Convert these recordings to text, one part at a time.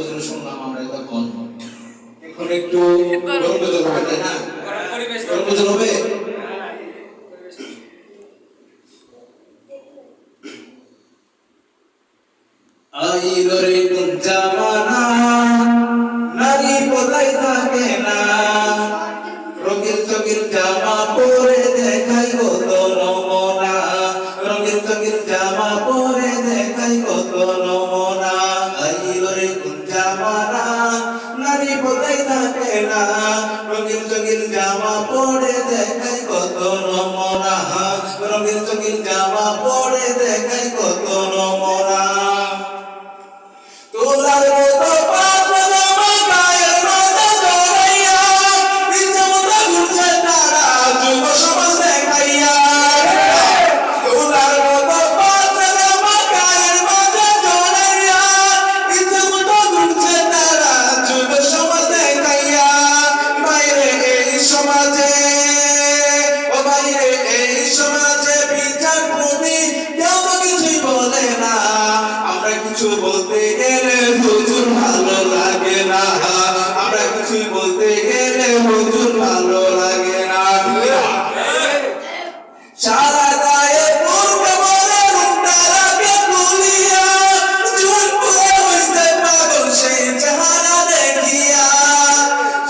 গজল শুনলাম আমরা তখন, এখন একটু গরম গজল হবে, তাই না? গরম গজল হবে। আইলো রে কোন জামানা, নারী কোথায় থাকে না, রঙিন চঙিন জামা পরে দেখাই কত নমুনা, রঙিন চঙিন জামা পরে দেখাই কত নমুনা। আইলো রে কোন জামানা, নারী কোথায় থাকে না, রঙিন চঙিন জামা পরে দেখাই কত নমুনা, রঙিন চঙিন জামা পরে দেখাই কত নমুনা। তোলার মতো পাতলা গায়ের মাথা জড়াইয়া, ইচ্ছে মতো ঘুরছে তারা যুব সমাজ দেখাইয়া। তোলার মতো পাতলা গায়ের মাথা জড়াইয়া, ইচ্ছে মতো ঘুরছে তারা যুব সমাজ দেখাইয়া। বাইরে এই সমাজে, ও বাইরে এই সমাজে বিচার প্রতি কেউ তো কিছুই বলে না। আমরা কিছু বলতে গেলে হুজুর ভালো লাগে না, আমরা কিছু বলতে গেলে হুজুর ভালো লাগে না। সারা গায়ে বুরকা পরে রুমটাকে খুলিয়া, জীবন পুরে হইছে পাগল সেই চেহারা দেখিয়া।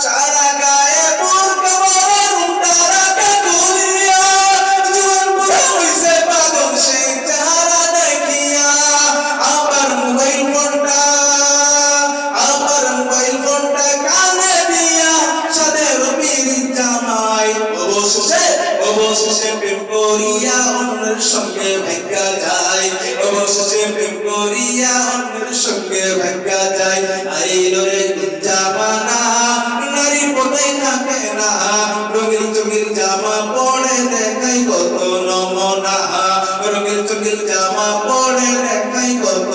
সারা গায়ে বুরকা পরে রুমটাকে খুলিয়া, জীবন পুরে হইছে পাগল সেই চেহারা দেখিয়া। আমার মোবাইল ফোনটা কানে দিয়া, সাদের পিরিত জামাই অবশেষে প্রেম করিয়া অন্যের সঙ্গে ভাগ্যা যায়, অবশেষে প্রেম করিয়া অন্যের সঙ্গে ভাগ্যা যায়। আইলো রে কোন জামানা, নারী কোথায় থাকে না, রঙিন চঙিন জামা পরে দেখাই কত নমুনা, রঙিন চঙিন জামা পরে দেখাই কত